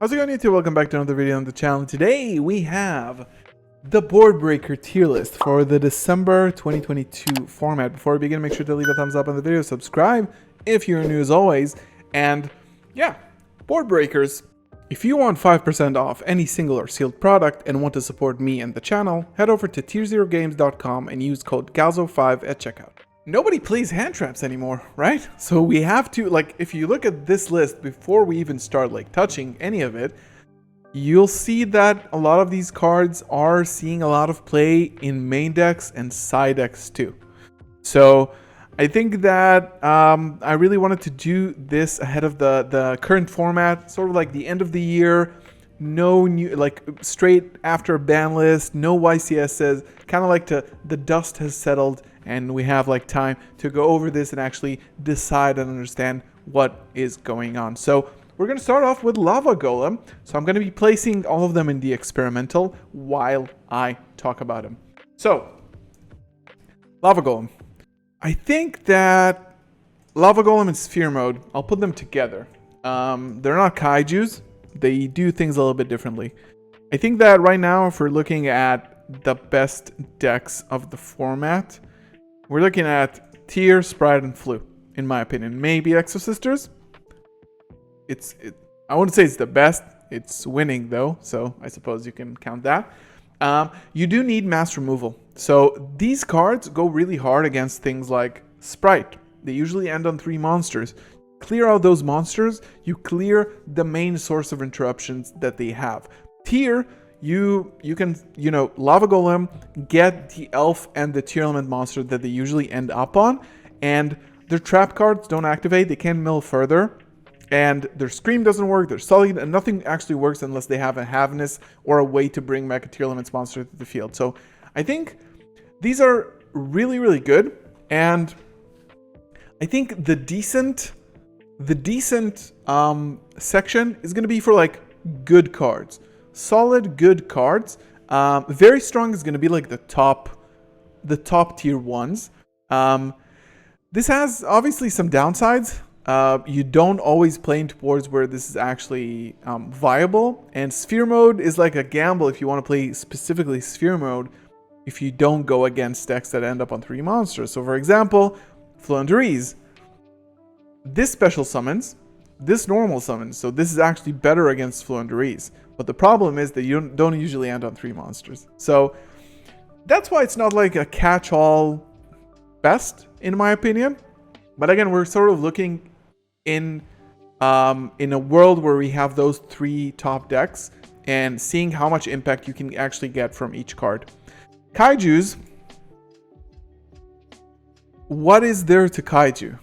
How's it going, YouTube? Welcome back to another video on the channel. Today we have the board breaker tier list for the December 2022 format. Before we begin, make sure to leave a thumbs up on the video, subscribe if you're new as always, and yeah, board breakers. If you want 5% off any single or sealed product and want to support me and the channel, head over to tier0games.com and use code GALZO5 at checkout. Nobody plays hand traps anymore, right? So we have to, like, if you look at this list before we even start like touching any of it, you'll see that a lot of these cards are seeing a lot of play in main decks and side decks too. So I think that I really wanted to do this ahead of the current format, sort of like the end of the year, no new, like straight after a ban list, no YCSs, kind of like the dust has settled and we have like time to go over this and actually decide and understand what is going on. So we're going to start off with Lava Golem. So I'm going to be placing all of them in the experimental while I talk about them. So Lava Golem. I think that Lava Golem and Sphere Mode, I'll put them together. They're not kaijus. They do things a little bit differently. I think that right now, if we're looking at the best decks of the format, we're looking at Tier, Sprite, and Flu, in my opinion. Maybe Exosisters. I wouldn't say it's the best. It's winning, though, so I suppose you can count that. You do need mass removal. So these cards go really hard against things like Sprite. They usually end on 3 monsters. Clear out those monsters, you clear the main source of interruptions that they have. Tier, you can, Lava Golem, get the elf and the tier element monster that they usually end up on, and their trap cards don't activate, they can't mill further, and their scream doesn't work, they're sullied, and nothing actually works unless they have a Havness or a way to bring back a tier elements monster to the field. So I think these are really, really good, and I think the decent section is going to be for like good cards, solid good cards. Very strong is going to be like the top tier ones. This has obviously some downsides. You don't always play into boards where this is actually viable, and Sphere Mode is like a gamble if you want to play specifically Sphere Mode if you don't go against decks that end up on 3 monsters. So for example, Flounder-Rees. This special summons, this normal summons, so this is actually better against Flounder-Rees. But the problem is that you don't usually end on 3 monsters. So that's why it's not like a catch-all best, in my opinion. But again, we're sort of looking in a world where we have those 3 top decks and seeing how much impact you can actually get from each card. Kaijus. What is there to kaiju?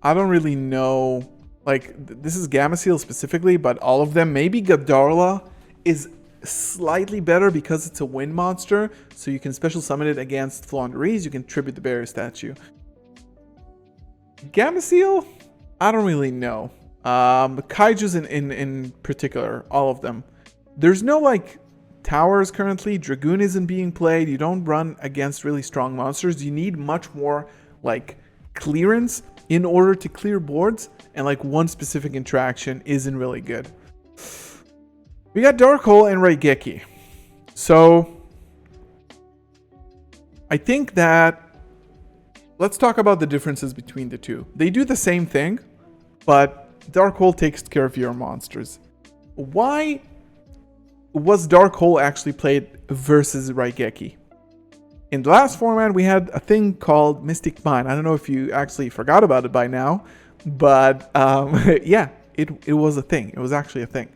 I don't really know, like, this is Gamma-Seal specifically, but all of them, maybe Gadarla is slightly better because it's a wind monster, so you can special summon it against Flounder-Rees, you can tribute the barrier statue. Gamma-Seal? I don't really know. Kaijus in particular, all of them. There's no, like, towers currently, Dragoon isn't being played, you don't run against really strong monsters, you need much more, like, clearance in order to clear boards, and like one specific interaction isn't really good. We got Dark Hole and Raigeki. So I think that let's talk about the differences between the two. They do the same thing, but Dark Hole takes care of your monsters. Why was Dark Hole actually played versus Raigeki? In the last format, we had a thing called Mystic Mine. I don't know if you actually forgot about it by now, but yeah, it was a thing. It was actually a thing.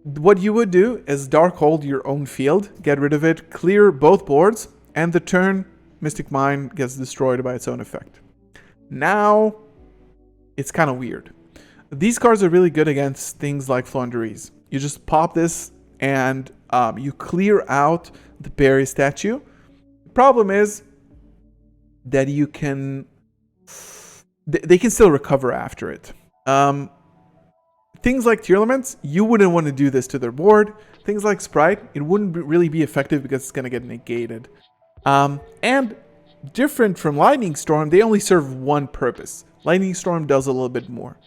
What you would do is Dark Hold your own field, get rid of it, clear both boards, and the turn Mystic Mine gets destroyed by its own effect. Now, it's kind of weird. These cards are really good against things like Flounder-Rees. You just pop this and you clear out the barrier statue. The problem is that you can they can still recover after it. Things like tier elements, you wouldn't want to do this to their board. Things like Sprite, it wouldn't really be effective because it's going to get negated. And different from Lightning Storm, they only serve one purpose. Lightning Storm does a little bit more.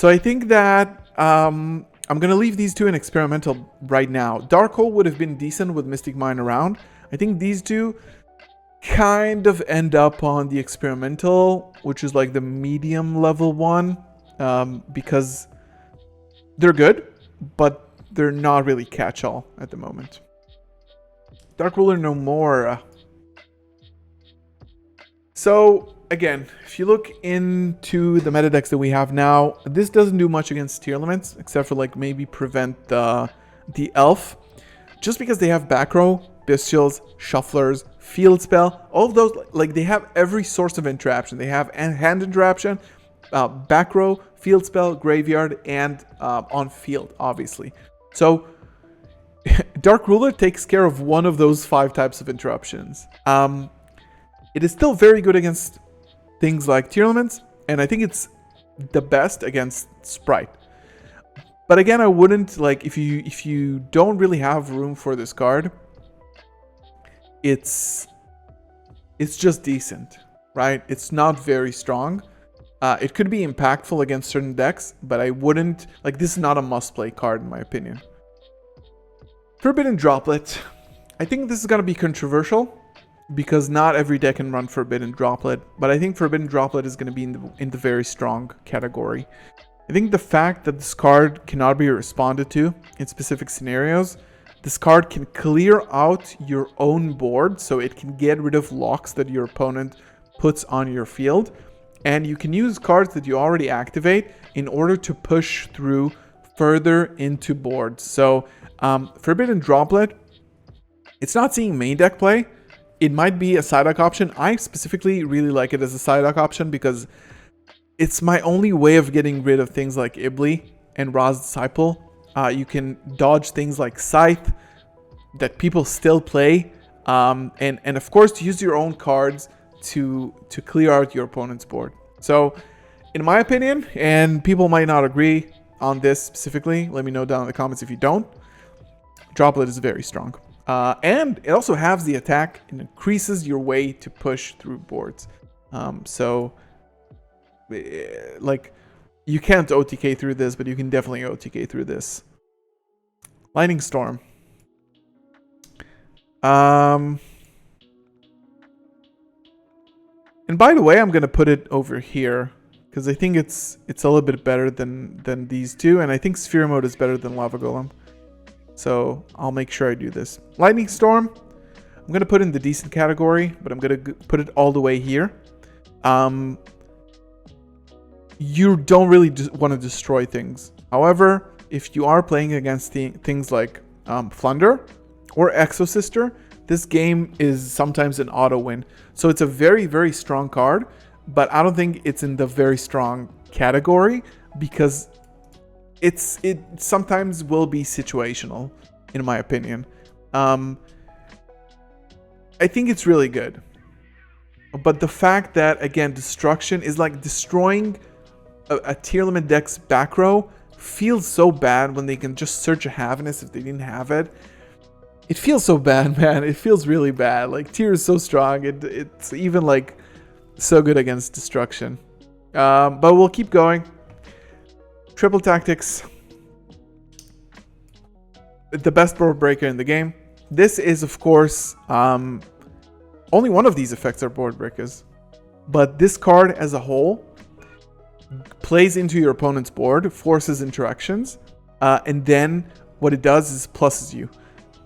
So I think that I'm going to leave these two in experimental right now. Dark Hole would have been decent with Mystic Mine around. I think these two kind of end up on the experimental, which is like the medium level one, because they're good, but they're not really catch-all at the moment. Dark Ruler no more. So again, if you look into the meta decks that we have now, this doesn't do much against tier limits, except for like maybe prevent the elf, just because they have back row, bestials, shufflers, field spell, all of those. Like they have every source of interaction. They have hand interaction, back row, field spell, graveyard, and on field, obviously. So Dark Ruler takes care of one of those 5 types of interruptions. It is still very good against things like tier limits, and I think it's the best against Sprite. But again, I wouldn't, like, if you don't really have room for this card, it's just decent, right? It's not very strong. It could be impactful against certain decks, but I wouldn't, like, this is not a must-play card in my opinion. Forbidden Droplet. I think this is going to be controversial because not every deck can run Forbidden Droplet, but I think Forbidden Droplet is going to be in the very strong category. I think the fact that this card cannot be responded to in specific scenarios, this card can clear out your own board, so it can get rid of locks that your opponent puts on your field, and you can use cards that you already activate in order to push through further into boards. So Forbidden Droplet, it's not seeing main deck play. It might be a side deck option. I specifically really like it as a side deck option because it's my only way of getting rid of things like Ibli and Ra's Disciple. You can dodge things like Scythe that people still play, and of course use your own cards to clear out your opponent's board. So in my opinion, and people might not agree on this specifically, let me know down in the comments if you don't, Droplet is very strong. And it also halves the attack and increases your way to push through boards. So like, you can't OTK through this, but you can definitely OTK through this. Lightning Storm. And by the way, I'm gonna put it over here because I think it's a little bit better than these two, and I think Sphere Mode is better than Lava Golem. So I'll make sure I do this. Lightning Storm, I'm going to put in the decent category, but I'm going to put it all the way here. You don't really want to destroy things. However, if you are playing against things like Flunder or Exosister, this game is sometimes an auto win. So it's a very, very strong card, but I don't think it's in the very strong category because it sometimes will be situational, in my opinion. I think it's really good. But the fact that, again, destruction is like destroying a tier limit deck's back row feels so bad when they can just search a Havness if they didn't have it. It feels so bad, man. It feels really bad. Like, tier is so strong. It's even, like, so good against destruction. But we'll keep going. Triple Tactics, the best board breaker in the game. This is, of course, only one of these effects are board breakers, but this card as a whole plays into your opponent's board, forces interactions, and then what it does is pluses you.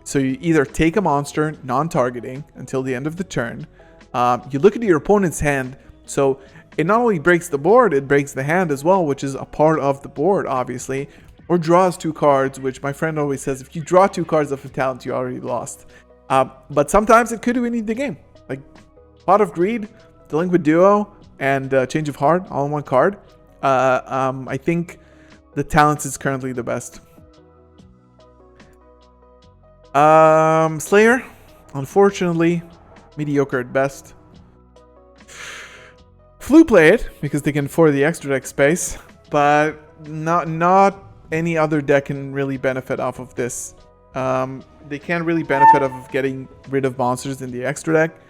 So you either take a monster, non-targeting, until the end of the turn. You look at your opponent's hand, so it not only breaks the board, it breaks the hand as well, which is a part of the board, obviously. Or draws 2 cards, which my friend always says, if you draw 2 cards of a talent, you already lost. But sometimes it could win the game. Like Pot of Greed, Delinquent Duo, and Change of Heart, all in one card. I think the talents is currently the best. Slayer, unfortunately, mediocre at best. Flu play it because they can afford the extra deck space, but not any other deck can really benefit off of this. They can't really benefit off of getting rid of monsters in the extra deck.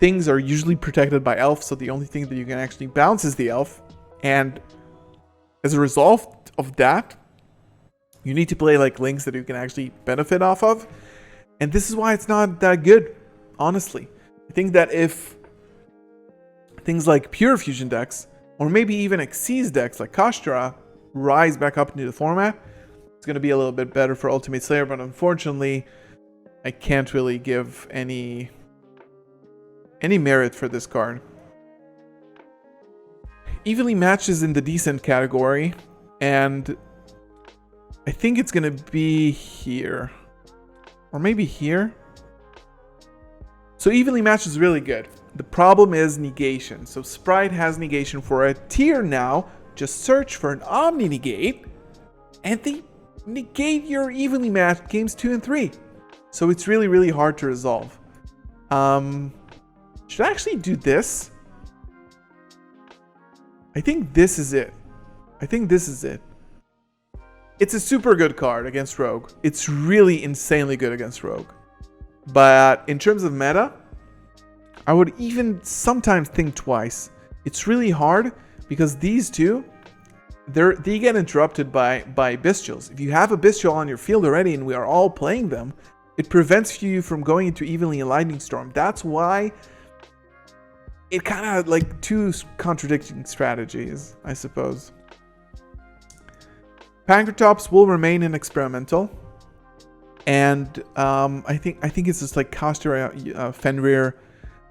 Things are usually protected by elf, so the only thing that you can actually bounce is the elf. And as a result of that, you need to play like links that you can actually benefit off of. And this is why it's not that good, honestly. I think that if things like pure fusion decks, or maybe even Xyz decks like Kashtara, rise back up into the format, it's going to be a little bit better for Ultimate Slayer, but unfortunately, I can't really give any merit for this card. Evenly Matched is in the decent category, and I think it's going to be here. Or maybe here. So Evenly Matched is really good. The problem is negation. So Sprite has negation for a tier now. Just search for an Omni Negate, and they negate your Evenly Matched games 2 and 3. So it's really, really hard to resolve. Should I actually do this? I think this is it. It's a super good card against Rogue. It's really insanely good against Rogue. But in terms of meta, I would even sometimes think twice. It's really hard because these two, they get interrupted by Bestials. If you have a Bestial on your field already and we are all playing them, it prevents you from going into Evenly and Lightning Storm. That's why it kind of like two contradicting strategies, I suppose. Pankratops will remain in experimental, and I think it's just like Kashtara, Fenrir,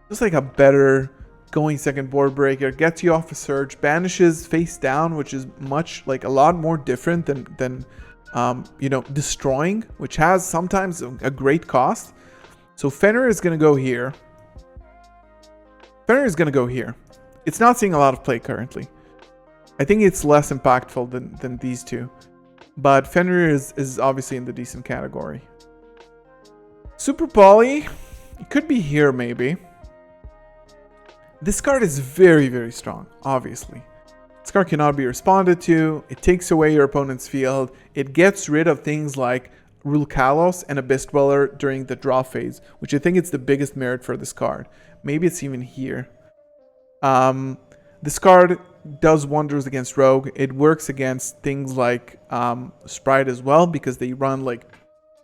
just like a better going second board breaker, gets you off a surge, banishes face down, which is much like a lot more different than you know, destroying, which has sometimes a great cost. So Fenrir is going to go here. It's not seeing a lot of play currently. I think it's less impactful than these two. But Fenrir is obviously in the decent category. Super Poly, it could be here maybe. This card is very, very strong, obviously. This card cannot be responded to. It takes away your opponent's field. It gets rid of things like Rule Kalos and Abyss Dweller during the draw phase, which I think is the biggest merit for this card. Maybe it's even here. This card does wonders against Rogue. It works against things like Sprite as well, because they run like,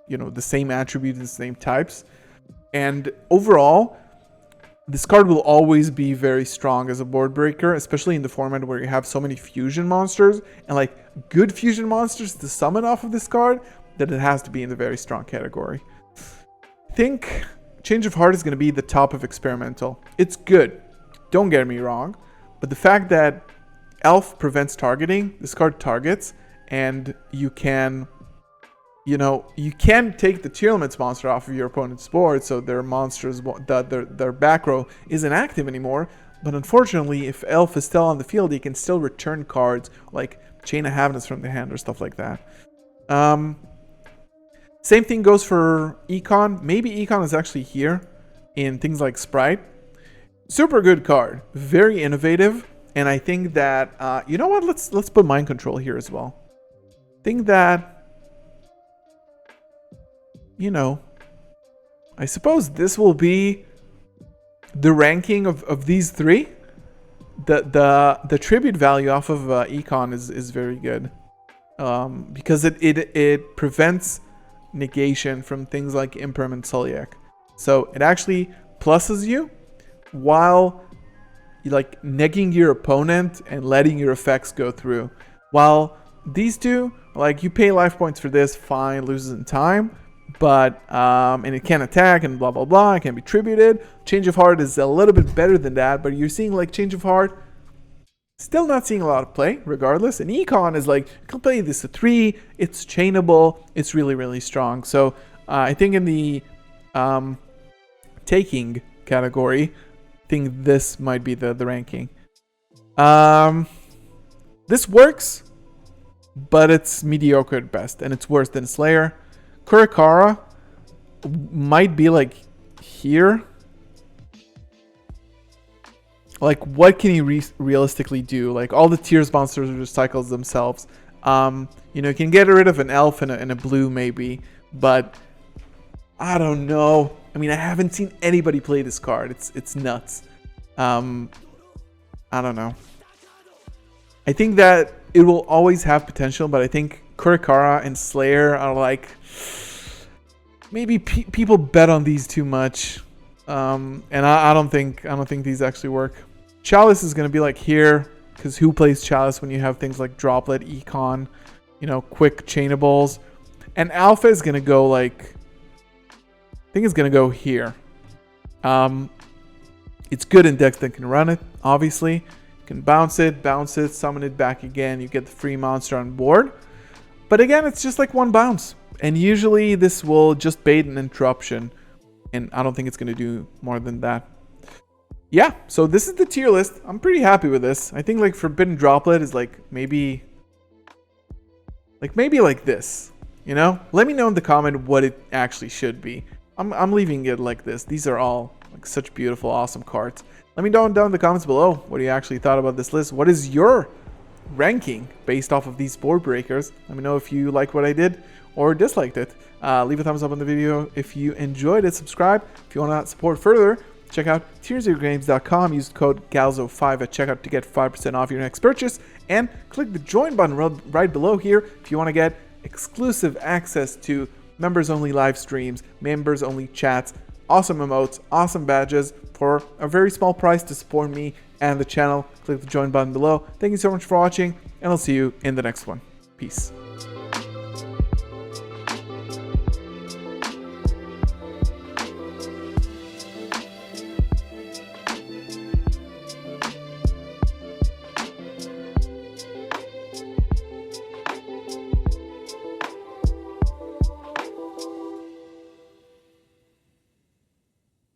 you know, the same attributes and same types. And overall, this card will always be very strong as a board breaker, especially in the format where you have so many fusion monsters and like good fusion monsters to summon off of this card, that it has to be in the very strong category. I think Change of Heart is going to be the top of experimental. It's good, don't get me wrong, but the fact that Elf prevents targeting, this card targets, and you can, you know, you can take the tier limits monster off of your opponent's board, so their monsters, their back row isn't active anymore. But unfortunately, if Elf is still on the field, he can still return cards like Chain of Havness from the hand or stuff like that. Same thing goes for Econ. Maybe Econ is actually here in things like Sprite. Super good card, very innovative, and I think that you know what? Let's put Mind Control here as well. Think that, you know, I suppose this will be the ranking of these three. The tribute value off of Econ is very good, because it prevents negation from things like Impermanent Soliac. So it actually pluses you while you like negging your opponent and letting your effects go through. While these two, like, you pay life points for this, fine, loses in time, but and it can attack and blah blah blah, it can be tributed. Change of Heart is a little bit better than that, but you're seeing like Change of Heart still not seeing a lot of play regardless. And Econ is like, you can play this to 3, it's chainable, it's really, really strong. So I think in the taking category, I think this might be the ranking. This works, but it's mediocre at best, and it's worse than Slayer. Kurakara might be like here. Like, what can he realistically do? Like, all the tiers monsters recycles themselves. You know, you can get rid of an elf and a blue maybe, but I don't know. I mean, I haven't seen anybody play this card. It's nuts. I don't know. I think that it will always have potential, but I think Kurikara and Slayer are like, maybe people bet on these too much, and I don't think these actually work. Chalice is gonna be like here, because who plays Chalice when you have things like Droplet, Econ, you know, quick chainables, and Alpha is gonna go like, I think it's gonna go here. It's good in decks that can run it, obviously. You can bounce it, summon it back again. You get the free monster on board. But again, it's just like one bounce. And usually this will just bait an interruption. And I don't think it's going to do more than that. Yeah, so this is the tier list. I'm pretty happy with this. I think like Forbidden Droplet is like maybe like this. You know? Let me know in the comment what it actually should be. I'm leaving it like this. These are all like such beautiful, awesome cards. Let me know down in the comments below what you actually thought about this list. What is your ranking based off of these board breakers? Let me know if you like what I did or disliked it. Leave a thumbs up on the video if you enjoyed it. Subscribe if you want to support further. Check out tierzerogames.com. Use the code GALZO5 at checkout to get 5% off your next purchase. And click the join button right below here if you want to get exclusive access to members-only live streams, members-only chats, awesome emotes, awesome badges for a very small price to support me and the channel. Click the join button below. Thank you so much for watching, and I'll see you in the next one. Peace.